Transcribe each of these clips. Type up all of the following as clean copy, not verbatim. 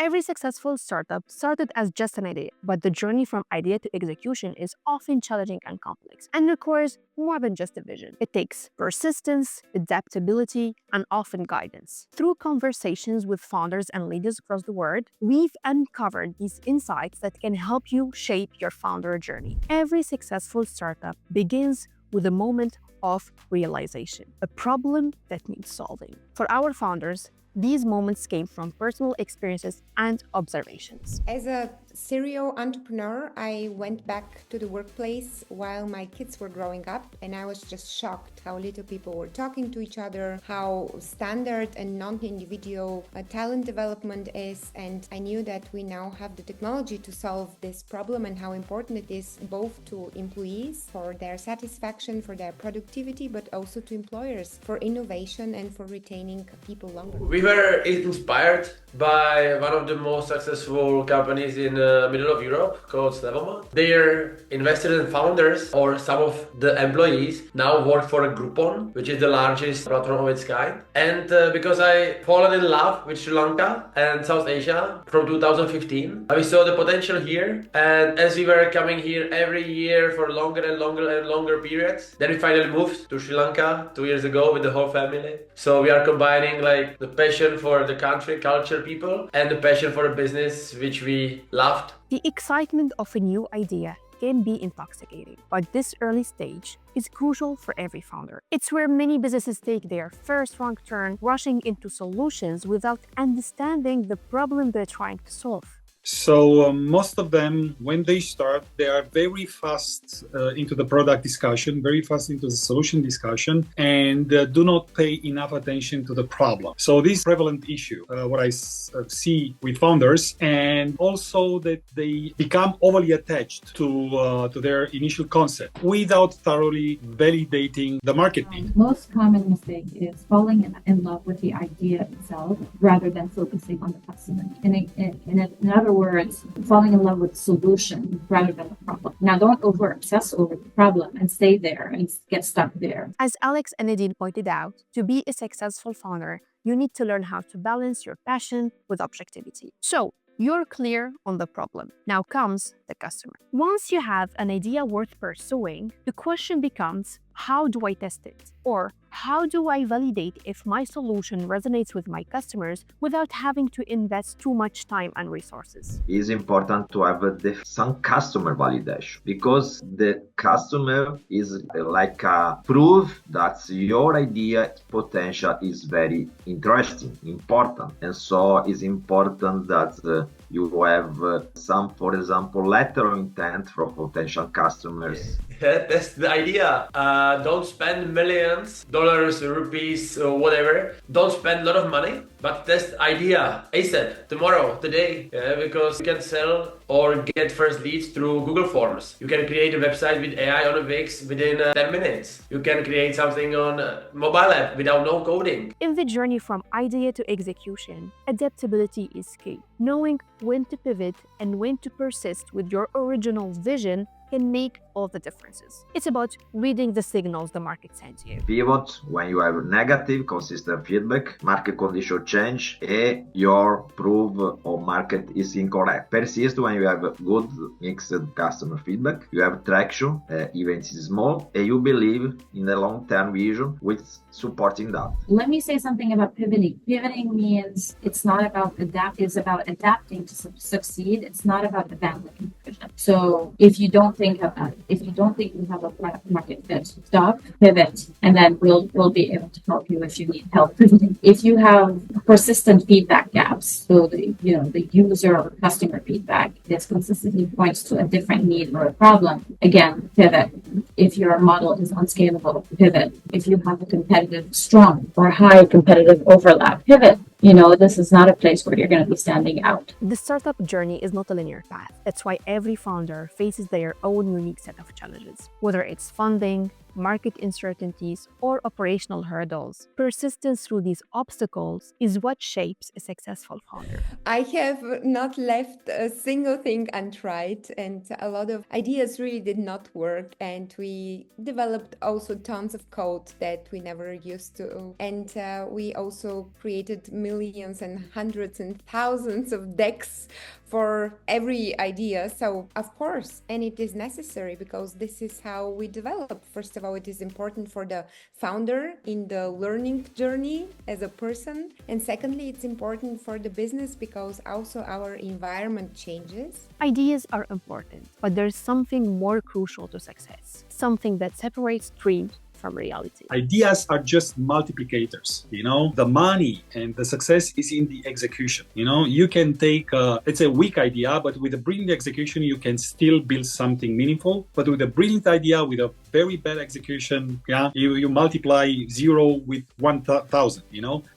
Every successful startup started as just an idea, but the journey from idea to execution is often challenging and complex and requires more than just a vision. It takes persistence, adaptability, and often guidance. Through conversations with founders and leaders across the world, we've uncovered these insights that can help you shape your founder journey. Every successful startup begins with a moment of realization, a problem that needs solving. For our founders, these moments came from personal experiences and observations. As a serial entrepreneur, I went back to the workplace while my kids were growing up, and I was just shocked how little people were talking to each other, how standard and non-individual talent development is, and I knew that we now have the technology to solve this problem and how important it is both to employees for their satisfaction, for their productivity, but also to employers for innovation and for retaining people longer. We were inspired by one of the most successful companies in the middle of Europe called Ruseva. They're invested in founders, or some of the employees now work for a Groupon, which is the largest platform of its kind. And because I fallen in love with Sri Lanka and South Asia from 2015, we saw the potential here. And as we were coming here every year for longer and longer periods, then we finally moved to Sri Lanka 2 years ago with the whole family. So we are combining like the passion for the country, culture, people, and the passion for the business, which we loved. The excitement of a new idea can be intoxicating, but this early stage is crucial for every founder. It's where many businesses take their first wrong turn, rushing into solutions without understanding the problem they're trying to solve. So most of them, when they start, they are very fast into the product discussion, very fast into the solution discussion, and do not pay enough attention to the problem. So this is a prevalent issue, what I see with founders, and also that they become overly attached to their initial concept without thoroughly validating the market need. Most common mistake is falling in love with the idea itself rather than focusing on the customer. In other words, falling in love with solution rather than the problem. Now, don't over-obsess over the problem and stay there and get stuck there. As Alex and Nadine pointed out, to be a successful founder, you need to learn how to balance your passion with objectivity. So, you're clear on the problem. Now comes the customer. Once you have an idea worth pursuing, the question becomes, how do I test it? Or how do I validate if my solution resonates with my customers without having to invest too much time and resources? It's important to have some customer validation, because the customer is like a proof that your idea potential is very interesting, important. And so it's important that you have some, for example, letter of intent from potential customers. That's the idea. Don't spend millions, dollars, rupees, or whatever. Don't spend a lot of money, but test idea ASAP, tomorrow, today, because you can sell or get first leads through Google Forms. You can create a website with AI on a Wix within 10 minutes. You can create something on a mobile app without no coding. In the journey from idea to execution, adaptability is key. Knowing when to pivot and when to persist with your original vision can make all the differences. It's about reading the signals the market sends you. Pivot when you have negative, consistent feedback, market condition change, and your proof or market is incorrect. Persist when you have good mixed customer feedback, you have traction, even if it's small, and you believe in the long-term vision with supporting that. Let me say something about pivoting. Pivoting means it's not about it's about adapting to succeed. It's not about abandoning vision. So if you don't think about it, if you don't think you have a product market fit, stop, pivot, and then we'll be able to help you if you need help pivoting. If you have persistent feedback gaps, so the user or customer feedback that consistently points to a different need or a problem, again, pivot. If your model is unscalable, pivot. If you have a strong or high competitive overlap, pivot. This is not a place where you're going to be standing out. The startup journey is not a linear path. That's why every founder faces their own unique set of challenges. Whether it's funding, market uncertainties, or operational hurdles. Persistence through these obstacles is what shapes a successful founder. I have not left a single thing untried, and a lot of ideas really did not work. And we developed also tons of code that we never used to. And we also created millions and hundreds and thousands of decks for every idea. So, of course, and it is necessary because this is how we develop. First of all, it is important for the founder in the learning journey as a person. And secondly, it's important for the business because also our environment changes. Ideas are important, but there's something more crucial to success, something that separates dreams from reality. Ideas are just multiplicators, the money and the success is in the execution. You can take it's a weak idea, but with a brilliant execution you can still build something meaningful. But with a brilliant idea with a very bad execution, you multiply 0 with 1,000,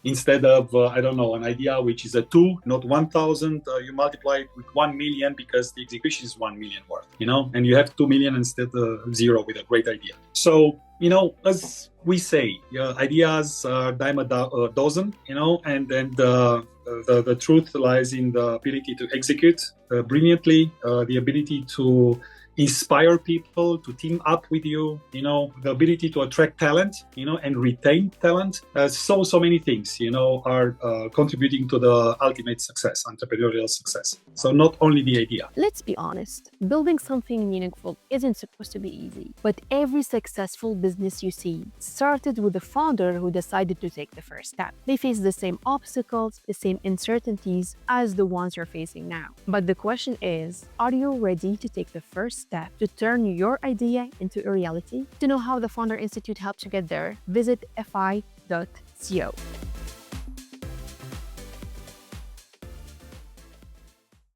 instead of an idea which is a 2, not 1,000, you multiply it with 1 million because the execution is 1 million worth, and you have 2 million instead of 0 with a great idea. So as we say, ideas are dime a dozen, and the truth lies in the ability to execute brilliantly, the ability to inspire people to team up with you, the ability to attract talent, and retain talent. So many things, are contributing to the ultimate success, entrepreneurial success. So not only the idea. Let's be honest, building something meaningful isn't supposed to be easy. But every successful business you see started with a founder who decided to take the first step. They faced the same obstacles, the same uncertainties as the ones you're facing now. But the question is, are you ready to take the first step to turn your idea into a reality? To know how the Founder Institute helped you get there, visit fi.co.